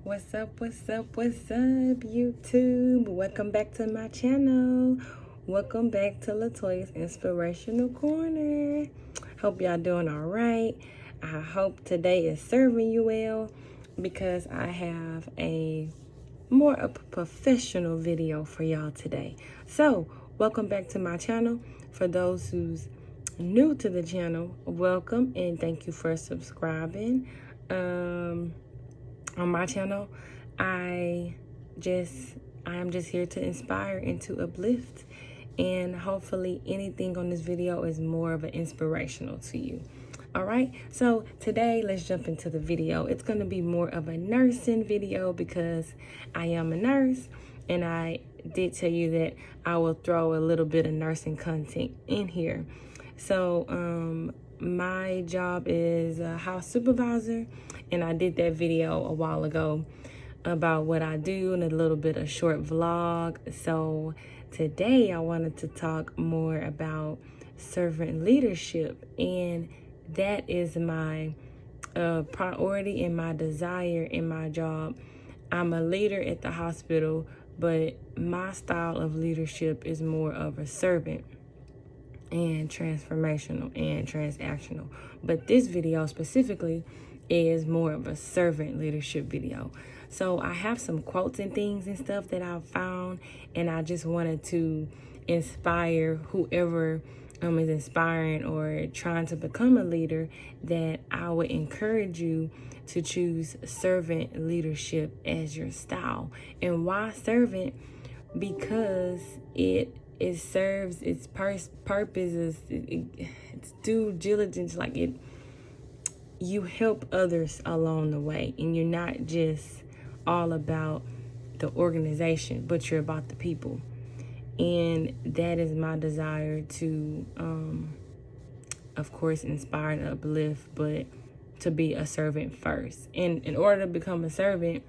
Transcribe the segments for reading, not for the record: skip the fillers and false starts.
What's up, YouTube? Welcome back to my channel. Welcome back to Latoya's Inspirational Corner. Hope y'all doing all right. I hope today is serving you well because I have a more of a professional video for y'all today. So, welcome back to my channel. For those who's new to the channel, welcome and thank you for subscribing. On my channel, I am just here to inspire and to uplift, and hopefully anything on this video is more of an inspirational to you. All right, so today let's jump into the video. It's going to be more of a nursing video because I am a nurse, and I did tell you that I will throw a little bit of nursing content in here. So my job is a house supervisor, and I did that video a while ago about what I do and a little bit of short vlog. So today I wanted to talk more about servant leadership, and that is my priority and my desire in my job. I'm a leader at the hospital, but my style of leadership is more of a servant and transformational and transactional. But this video specifically is more of a servant leadership video. So I have some quotes and things and stuff that I've found, and I just wanted to inspire whoever is inspiring or trying to become a leader, that I would encourage you to choose servant leadership as your style. And why servant? Because it serves its purpose, it's due diligence, like you help others along the way, and you're not just all about the organization, but you're about the people. And that is my desire to of course inspire and uplift, but to be a servant first. And in order to become a servant,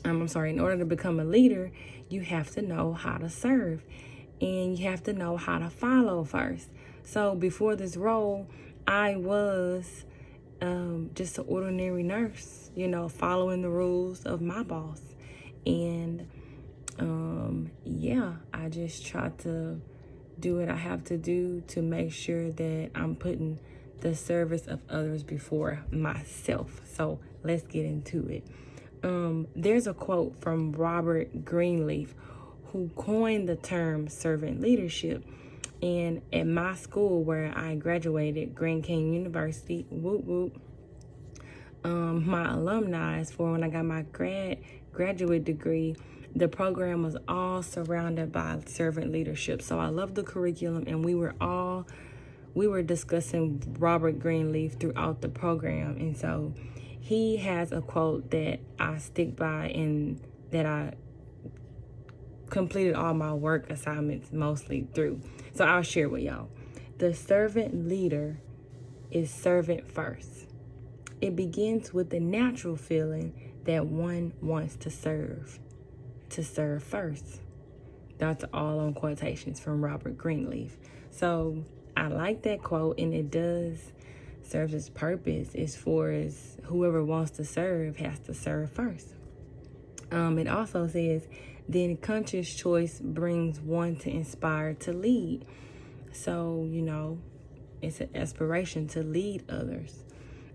in order to become a leader, you have to know how to serve, and you have to know how to follow first. So before this role, I was just an ordinary nurse, following the rules of my boss. And I just try to do what I have to do to make sure that I'm putting the service of others before myself. So let's get into it. There's a quote from Robert Greenleaf, who coined the term servant leadership. And at my school where I graduated, Grand Canyon University, whoop whoop, my alumni, for when I got my graduate degree, the program was all surrounded by servant leadership. So I love the curriculum, and we were discussing Robert Greenleaf throughout the program. And so he has a quote that I stick by and that I completed all my work assignments mostly through. So I'll share with y'all. The servant leader is servant first. It begins with the natural feeling that one wants to serve first. That's all on quotations from Robert Greenleaf. So I like that quote, and it does serve its purpose as far as whoever wants to serve has to serve first. It also says, then conscious choice brings one to inspire to lead. So, it's an aspiration to lead others.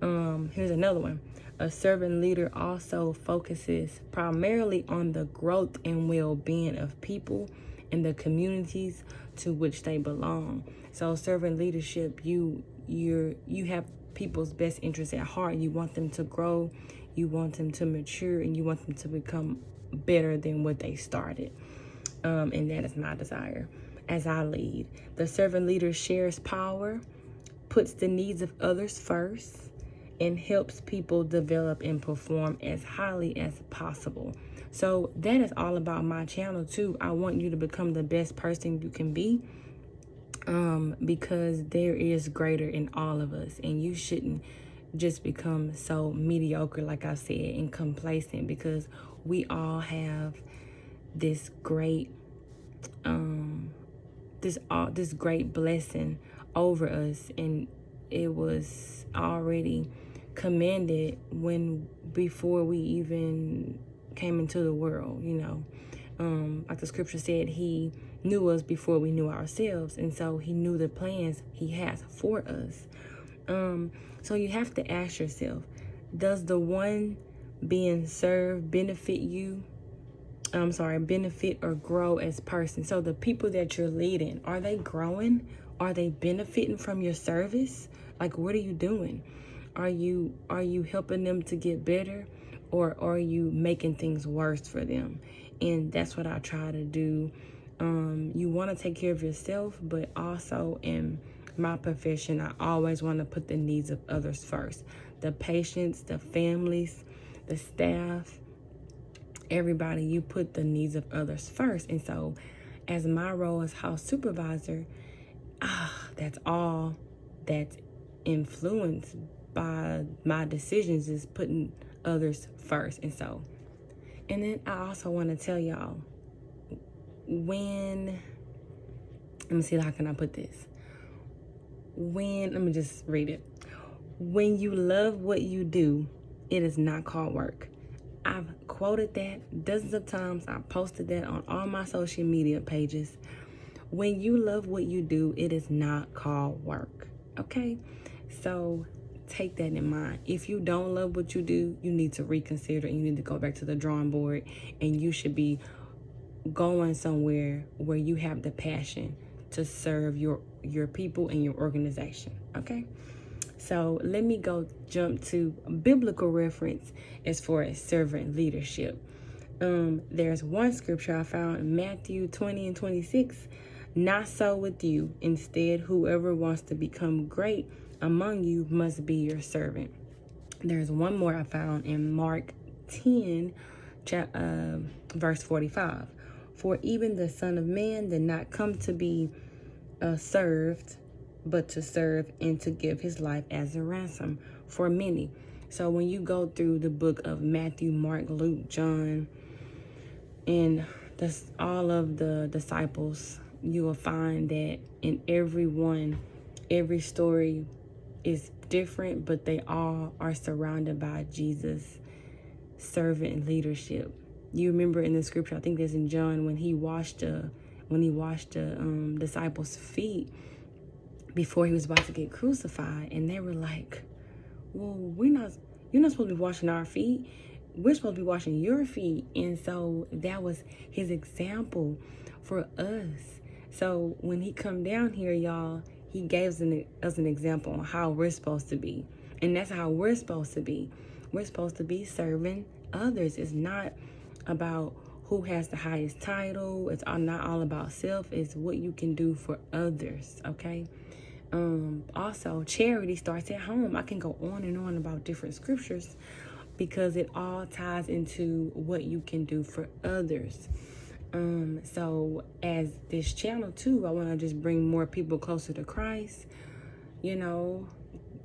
Here's another one. A servant leader also focuses primarily on the growth and well-being of people and the communities to which they belong. So servant leadership, you have people's best interests at heart. You want them to grow, you want them to mature, and you want them to become better than what they started. And that is my desire as I lead. The servant leader shares power, puts the needs of others first, and helps people develop and perform as highly as possible. So that is all about my channel too. I want you to become the best person you can be, because there is greater in all of us, and you shouldn't just become so mediocre, like I said, and complacent, because we all have this great this great blessing over us, and it was already commanded when before we even came into the world, you know. Like the scripture said, he knew us before we knew ourselves, and so he knew the plans he has for us. So you have to ask yourself, does the one being served benefit you? Benefit or grow as person? So the people that you're leading, are they growing? Are they benefiting from your service? Like, what are you doing? Are you helping them to get better, or are you making things worse for them? And that's what I try to do. You want to take care of yourself, but also in my profession, I always want to put the needs of others first. The patients, the families, the staff, everybody, you put the needs of others first. And so as my role as house supervisor, that's all that's influenced by my decisions, is putting others first. And then I also want to tell y'all, let me see, how can I put this? Let me just read it. When you love what you do, it is not called work. I've quoted that dozens of times. I posted that on all my social media pages. When you love what you do, it is not called work. Okay? So take that in mind. If you don't love what you do, you need to reconsider, and you need to go back to the drawing board, and you should be going somewhere where you have the passion to serve your people and your organization. Okay? So let me jump to biblical reference as far as servant leadership. There's one scripture I found in Matthew 20:26. Not so with you. Instead, whoever wants to become great among you must be your servant. There's one more I found in Mark 10, verse 45. For even the Son of Man did not come to be served, but to serve and to give his life as a ransom for many. So when you go through the book of Matthew, Mark, Luke, John, and all of the disciples, you will find that in every story is different, but they all are surrounded by Jesus' servant leadership. You remember in the scripture, I think that's in John, when he washed the disciples' feet before he was about to get crucified, and they were like, well, you're not supposed to be washing our feet. We're supposed to be washing your feet. And so that was his example for us. So when he come down here, y'all, he gave us an example on how we're supposed to be. And that's how we're supposed to be. We're supposed to be serving others. It's not about who has the highest title. It's not all about self. It's what you can do for others, okay? Also, charity starts at home. I can go on and on about different scriptures because it all ties into what you can do for others. So as this channel too, I want to just bring more people closer to Christ, you know,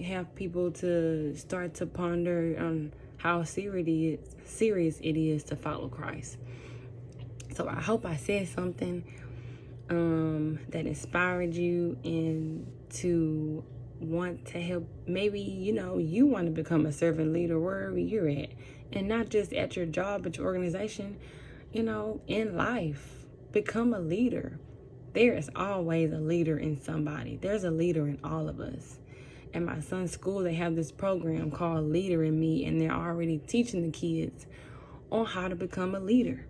have people to start to ponder on how serious it is to follow Christ. So I hope I said something that inspired you and to want to help. Maybe, you want to become a servant leader wherever you're at, and not just at your job, but your organization, in life. Become a leader. There is always a leader in somebody. There's a leader in all of us. At my son's school, they have this program called Leader in Me, and they're already teaching the kids on how to become a leader.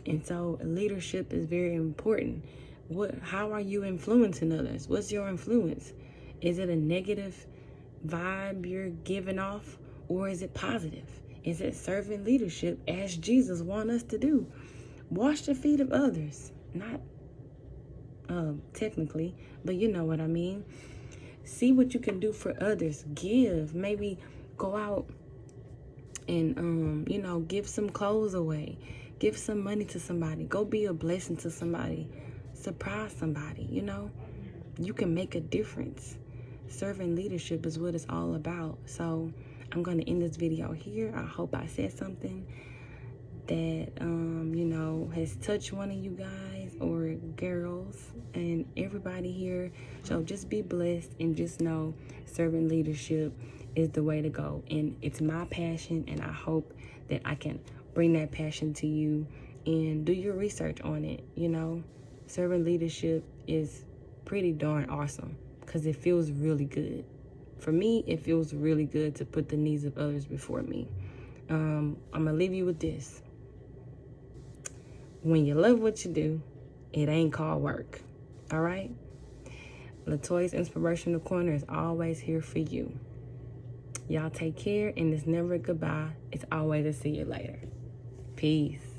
And so leadership is very important. How are you influencing others? What's your influence? Is it a negative vibe you're giving off, or is it positive? Is it servant leadership as Jesus wants us to do? Wash the feet of others. Not technically, but you know what I mean. See what you can do for others. Give. Maybe go out and give some clothes away. Give some money to somebody. Go be a blessing to somebody. Surprise somebody. You can make a difference. Servant leadership is what it's all about. So I'm going to end this video here. I hope I said something that has touched one of you guys or girls and everybody here. So just be blessed, and just know servant leadership is the way to go. And it's my passion, and I hope that I can bring that passion to you and do your research on it. You know, servant leadership is pretty darn awesome because it feels really good. For me, it feels really good to put the needs of others before me. I'm going to leave you with this. When you love what you do, it ain't called work. All right? LaToya's Inspirational Corner is always here for you. Y'all take care, and it's never goodbye. It's always a see you later. Peace.